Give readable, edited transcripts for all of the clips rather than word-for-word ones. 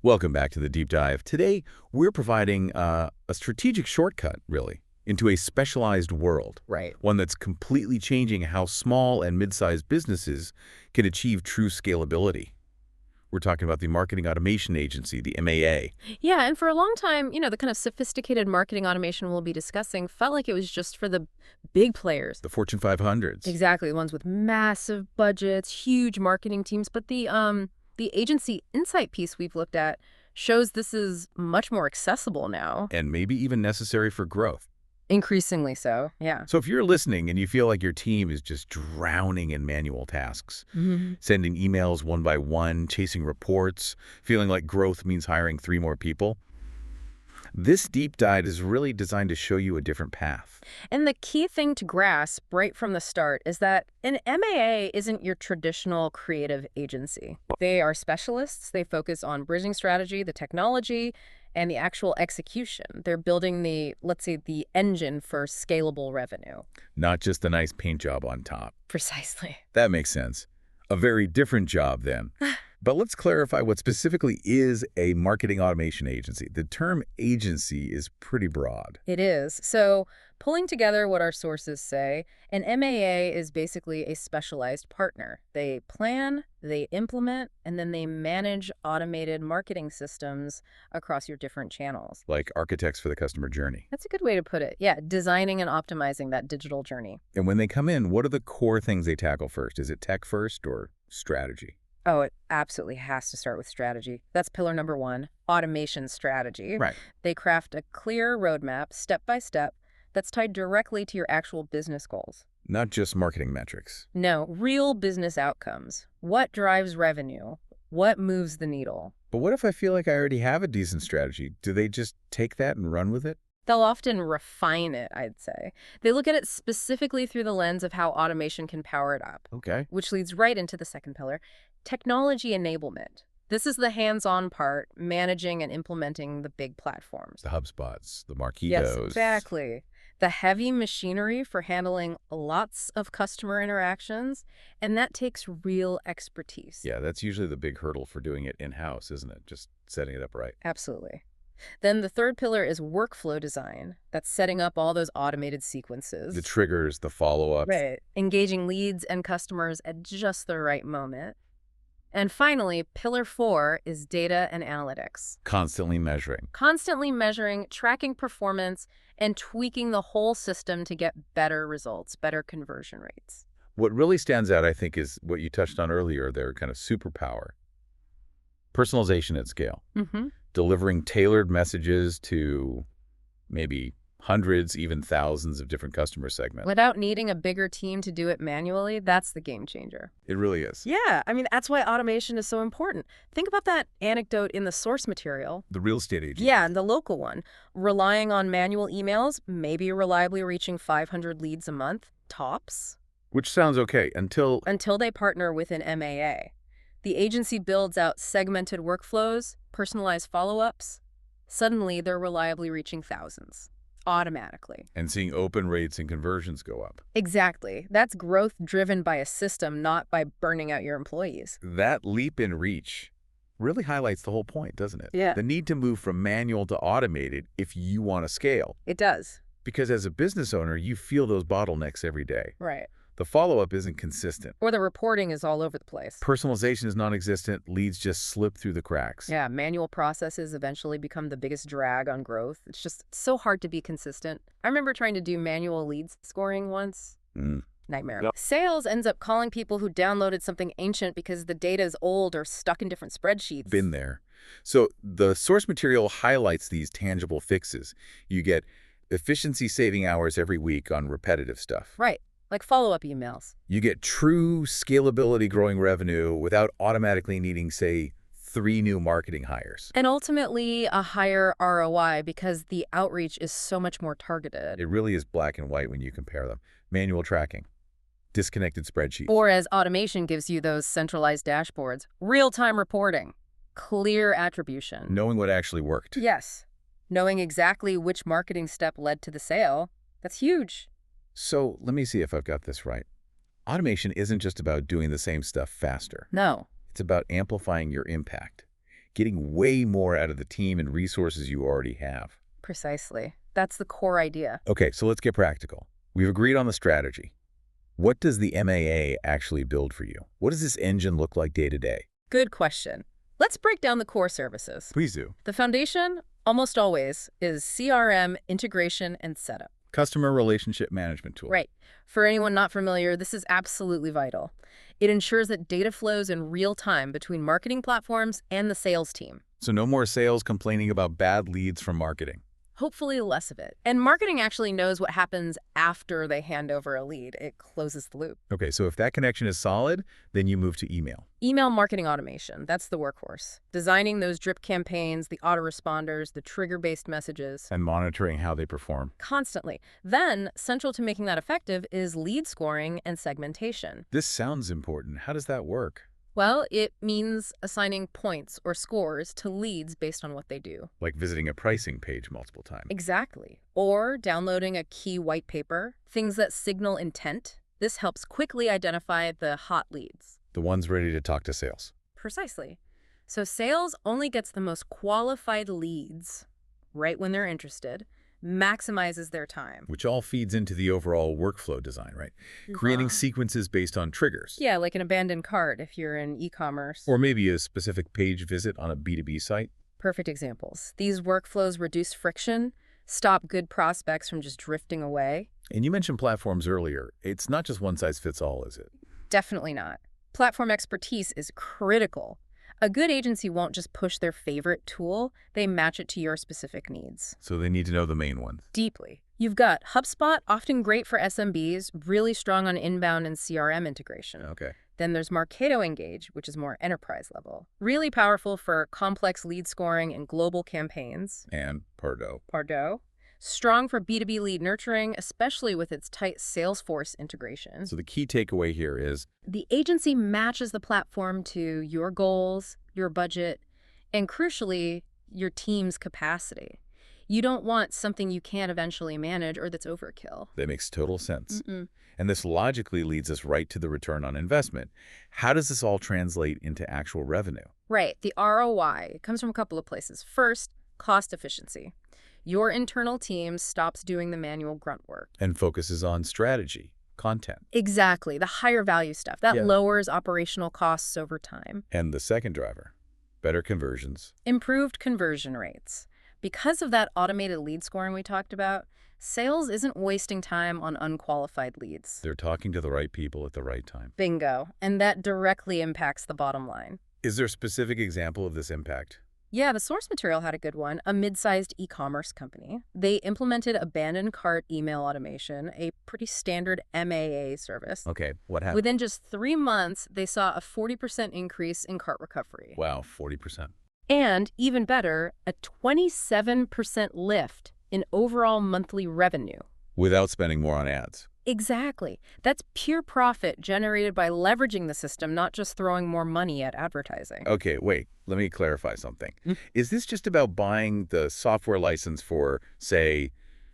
Welcome back to the Deep Dive. Today, we're providing a strategic shortcut, really, into a specialized world. Right. One that's completely changing how small and mid-sized businesses can achieve true scalability. We're talking about the Marketing Automation Agency, the MAA. Yeah, and for a long time, the kind of sophisticated marketing automation we'll be discussing felt like it was just for the big players. The Fortune 500s. Exactly, the ones with massive budgets, huge marketing teams. But the agency insight piece we've looked at shows this is much more accessible now. And maybe even necessary for growth. Increasingly so, yeah. So if you're listening and you feel like your team is just drowning in manual tasks, sending emails one by one, chasing reports, feeling like growth means hiring 3 more people, this deep dive is really designed to show you a different path. And the key thing to grasp right from the start is that an MAA isn't your traditional creative agency. They are specialists. They focus on bridging strategy, the technology, and the actual execution. They're building let's say, the engine for scalable revenue. Not just a nice paint job on top. Precisely. That makes sense. A very different job then. But let's clarify what specifically is a marketing automation agency. The term agency is pretty broad. It is. So pulling together what our sources say, an MAA is basically a specialized partner. They plan, they implement, and then they manage automated marketing systems across your different channels. Like architects for the customer journey. That's a good way to put it. Yeah, designing and optimizing that digital journey. And when they come in, what are the core things they tackle first? Is it tech first or strategy? Oh, it absolutely has to start with strategy. That's pillar number 1, automation strategy. Right. They craft a clear roadmap, step by step, that's tied directly to your actual business goals. Not just marketing metrics. No, real business outcomes. What drives revenue? What moves the needle? But what if I feel like I already have a decent strategy? Do they just take that and run with it? They'll often refine it, I'd say. They look at it specifically through the lens of how automation can power it up. Okay. Which leads right into the second pillar, technology enablement. This is the hands-on part, managing and implementing the big platforms. The HubSpots, the Marketos. Yes, exactly. The heavy machinery for handling lots of customer interactions, and that takes real expertise. Yeah, that's usually the big hurdle for doing it in-house, isn't it? Just setting it up right. Absolutely. Then the third pillar is workflow design. That's setting up all those automated sequences. The triggers, the follow-ups. Right. Engaging leads and customers at just the right moment. And finally, pillar 4 is data and analytics. Constantly measuring. Constantly measuring, tracking performance, and tweaking the whole system to get better results, better conversion rates. What really stands out, I think, is what you touched on earlier, their kind of superpower. Personalization at scale. Delivering tailored messages to maybe hundreds, even thousands of different customer segments. Without needing a bigger team to do it manually, that's the game changer. It really is. Yeah, I mean, that's why automation is so important. Think about that anecdote in the source material. The real estate agent. Yeah, and the local one. Relying on manual emails, maybe reliably reaching 500 leads a month, tops. Which sounds okay until they partner with an MAA. The agency builds out segmented workflows, personalized follow-ups. Suddenly, they're reliably reaching thousands. Automatically. And seeing open rates and conversions go up. Exactly. That's growth driven by a system, not by burning out your employees. That leap in reach really highlights the whole point, doesn't it? Yeah. The need to move from manual to automated if you want to scale. It does. Because as a business owner, you feel those bottlenecks every day. Right. The follow-up isn't consistent. Or the reporting is all over the place. Personalization is non-existent. Leads just slip through the cracks. Yeah, manual processes eventually become the biggest drag on growth. It's just so hard to be consistent. I remember trying to do manual leads scoring once. Nightmare. Yep. Sales ends up calling people who downloaded something ancient because the data is old or stuck in different spreadsheets. Been there. So the source material highlights these tangible fixes. You get efficiency saving hours every week on repetitive stuff. Right. Like follow-up emails. You get true scalability growing revenue without automatically needing, say, 3 new marketing hires. And ultimately, a higher ROI because the outreach is so much more targeted. It really is black and white when you compare them. Manual tracking, disconnected spreadsheets. Or as automation gives you those centralized dashboards, real-time reporting, clear attribution. Knowing what actually worked. Yes. Knowing exactly which marketing step led to the sale. That's huge. So let me see if I've got this right. Automation isn't just about doing the same stuff faster. No. It's about amplifying your impact, getting way more out of the team and resources you already have. Precisely. That's the core idea. Okay, so let's get practical. We've agreed on the strategy. What does the MAA actually build for you? What does this engine look like day to day? Good question. Let's break down the core services. Please do. The foundation, almost always, is CRM, integration, and setup. Customer relationship management tool. Right. For anyone not familiar, this is absolutely vital. It ensures that data flows in real time between marketing platforms and the sales team. So no more sales complaining about bad leads from marketing. Hopefully less of it. And marketing actually knows what happens after they hand over a lead. It closes the loop. Okay, so if that connection is solid, then you move to email. Email marketing automation, that's the workhorse. Designing those drip campaigns, the autoresponders, the trigger-based messages. And monitoring how they perform. Constantly. Then, central to making that effective is lead scoring and segmentation. This sounds important. How does that work? Well, it means assigning points or scores to leads based on what they do. Like visiting a pricing page multiple times. Exactly. Or downloading a key white paper, things that signal intent. This helps quickly identify the hot leads. The ones ready to talk to sales. Precisely. So sales only gets the most qualified leads right when they're interested, maximizes their time. Which all feeds into the overall workflow design, right? Creating sequences based on triggers. Yeah, like an abandoned cart if you're in e-commerce. Or maybe a specific page visit on a B2B site. Perfect examples. These workflows reduce friction, stop good prospects from just drifting away. And you mentioned platforms earlier. It's not just one size fits all, is it? Definitely not. Platform expertise is critical. A good agency won't just push their favorite tool, they match it to your specific needs. So they need to know the main ones. Deeply. You've got HubSpot, often great for SMBs, really strong on inbound and CRM integration. Okay. Then there's Marketo Engage, which is more enterprise level. Really powerful for complex lead scoring and global campaigns. And Pardot. Strong for B2B lead nurturing, especially with its tight Salesforce integration. So the key takeaway here is The agency matches the platform to your goals, your budget, and crucially, your team's capacity. You don't want something you can't eventually manage or that's overkill. that makes total sense. And this logically leads us right to the return on investment. How does this all translate into actual revenue? Right. The ROI comes from a couple of places. First, cost efficiency. Your internal team stops doing the manual grunt work. And focuses on strategy, content. Exactly. The higher value stuff. That lowers operational costs over time. And the second driver, better conversions. Improved conversion rates. Because of that automated lead scoring we talked about, sales isn't wasting time on unqualified leads. They're talking to the right people at the right time. Bingo. And that directly impacts the bottom line. Is there a specific example of this impact? Yeah, the source material had a good one. A mid-sized e-commerce company. They implemented abandoned cart email automation, a pretty standard MAA service. Okay, what happened? Within just 3 months, they saw a 40% increase in cart recovery. Wow, 40%. And, even better, a 27% lift in overall monthly revenue. Without spending more on ads. Exactly. That's pure profit generated by leveraging the system, not just throwing more money at advertising. Okay, wait, let me clarify something. Is this just about buying the software license for, say,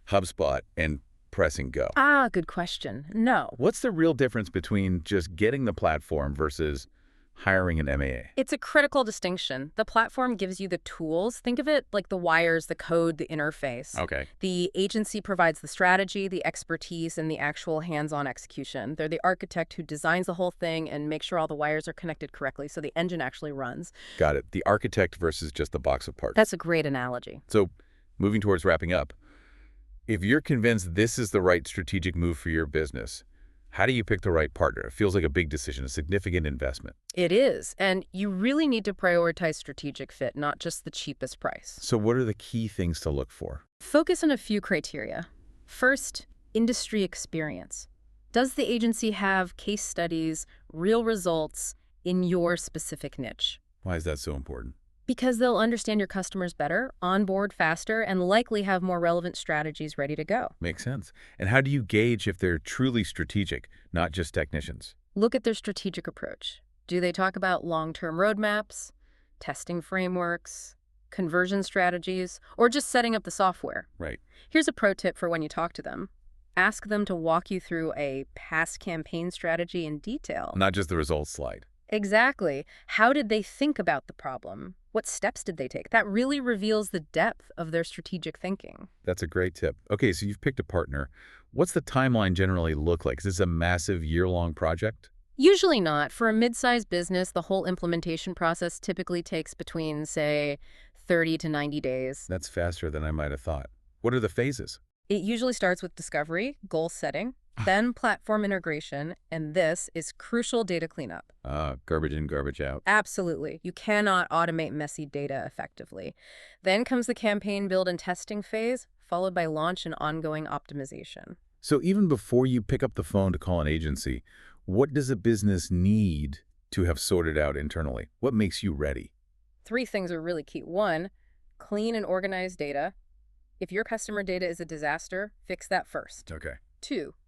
HubSpot and pressing go? Ah, good question. No. What's the real difference between just getting the platform versus hiring an MAA? It's a critical distinction. The platform gives you the tools. Think of it like the wires, the code, the interface. Okay. The agency provides the strategy, the expertise, and the actual hands-on execution. They're the architect who designs the whole thing and makes sure all the wires are connected correctly so the engine actually runs. Got it. The architect versus just the box of parts. That's a great analogy. So, moving towards wrapping up, if you're convinced this is the right strategic move for your business, how do you pick the right partner? It feels like a big decision, a significant investment. It is, and you really need to prioritize strategic fit, not just the cheapest price. So what are the key things to look for? Focus on a few criteria. First, industry experience. Does the agency have case studies, real results in your specific niche? Why is that so important? Because they'll understand your customers better, onboard faster, and likely have more relevant strategies ready to go. Makes sense. And how do you gauge if they're truly strategic, not just technicians? Look at their strategic approach. Do they talk about long-term roadmaps, testing frameworks, conversion strategies, or just setting up the software? Right. Here's a pro tip for when you talk to them. Ask them to walk you through a past campaign strategy in detail. Not just the results slide. Exactly. How did they think about the problem? What steps did they take? That really reveals the depth of their strategic thinking. That's a great tip. Okay, so you've picked a partner. What's the timeline generally look like? Is this a massive year-long project? Usually not. For a mid-sized business, the whole implementation process typically takes between, say, 30 to 90 days. That's faster than I might have thought. What are the phases? It usually starts with discovery, goal setting, then platform integration, and this is crucial data cleanup. Garbage in, garbage out. Absolutely. You cannot automate messy data effectively. Then comes the campaign build and testing phase, followed by launch and ongoing optimization. So even before you pick up the phone to call an agency, what does a business need to have sorted out internally? What makes you ready? 3 things are really key. 1, clean and organized data. If your customer data is a disaster, fix that first. Okay.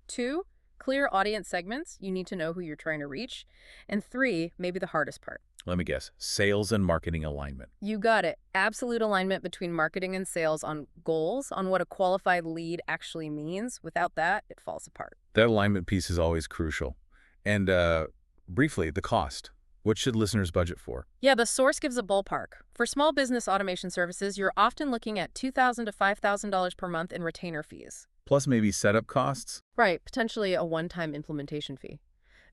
2, clear audience segments. You need to know who you're trying to reach. And 3, maybe the hardest part. Let me guess. Sales and marketing alignment. You got it. Absolute alignment between marketing and sales on goals, on what a qualified lead actually means. Without that, it falls apart. That alignment piece is always crucial. And briefly, the cost. What should listeners budget for? Yeah, the source gives a ballpark. For small business automation services, you're often looking at $2,000 to $5,000 per month in retainer fees. Plus maybe setup costs? Right, potentially a one-time implementation fee.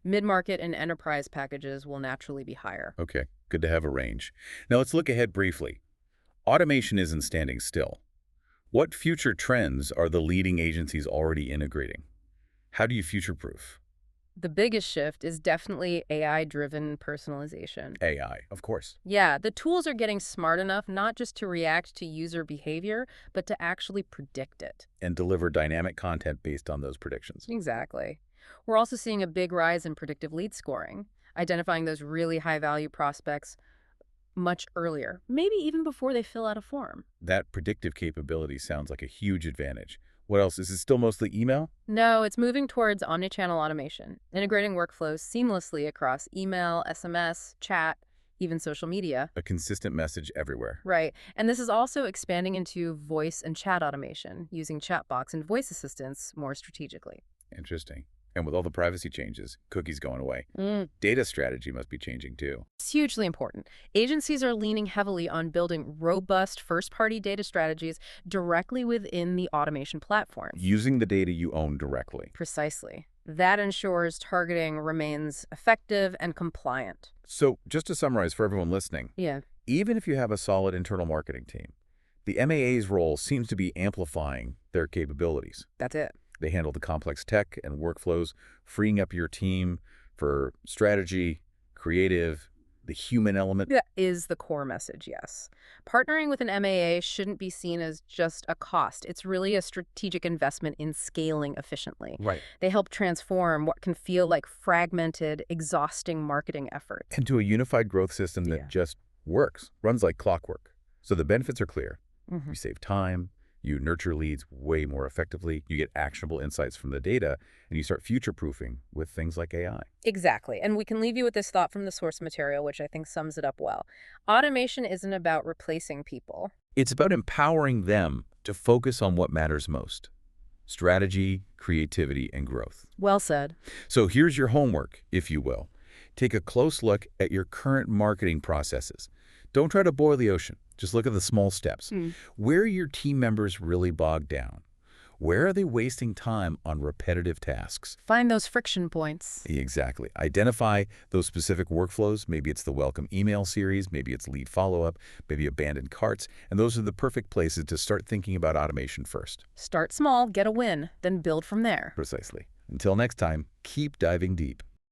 Mid-market and enterprise packages will naturally be higher. Okay, good to have a range. Now let's look ahead briefly. Automation isn't standing still. What future trends are the leading agencies already integrating? How do you future-proof? The biggest shift is definitely AI-driven personalization. AI, of course. Yeah, the tools are getting smart enough not just to react to user behavior, but to actually predict it. And deliver dynamic content based on those predictions. Exactly. We're also seeing a big rise in predictive lead scoring, identifying those really high-value prospects much earlier, maybe even before they fill out a form. That predictive capability sounds like a huge advantage. What else? Is it still mostly email? No, it's moving towards omnichannel automation, integrating workflows seamlessly across email, SMS, chat, even social media. A consistent message everywhere. Right. And this is also expanding into voice and chat automation, using chatbots and voice assistants more strategically. Interesting. And with all the privacy changes, cookies going away, data strategy must be changing too. It's hugely important. Agencies are leaning heavily on building robust first-party data strategies directly within the automation platform. Using the data you own directly. Precisely. That ensures targeting remains effective and compliant. So just to summarize for everyone listening, Yeah. even if you have a solid internal marketing team, the MAA's role seems to be amplifying their capabilities. That's it. They handle the complex tech and workflows, freeing up your team for strategy, creative, the human element. That is the core message, yes. Partnering with an MAA shouldn't be seen as just a cost. It's really a strategic investment in scaling efficiently. Right. They help transform what can feel like fragmented, exhausting marketing efforts. Into a unified growth system that just works, runs like clockwork. So the benefits are clear. You save time, you nurture leads way more effectively, you get actionable insights from the data, and you start future-proofing with things like AI. Exactly. And we can leave you with this thought from the source material, which I think sums it up well. Automation isn't about replacing people. It's about empowering them to focus on what matters most: strategy, creativity, and growth. Well said. So here's your homework, if you will. Take a close look at your current marketing processes. Don't try to boil the ocean. Just look at the small steps. Where are your team members really bogged down? Where are they wasting time on repetitive tasks? Find those friction points. Exactly. Identify those specific workflows. Maybe it's the welcome email series, maybe it's lead follow-up, maybe abandoned carts, and those are the perfect places to start thinking about automation first. Start small, get a win, then build from there. Precisely. Until next time, keep diving deep.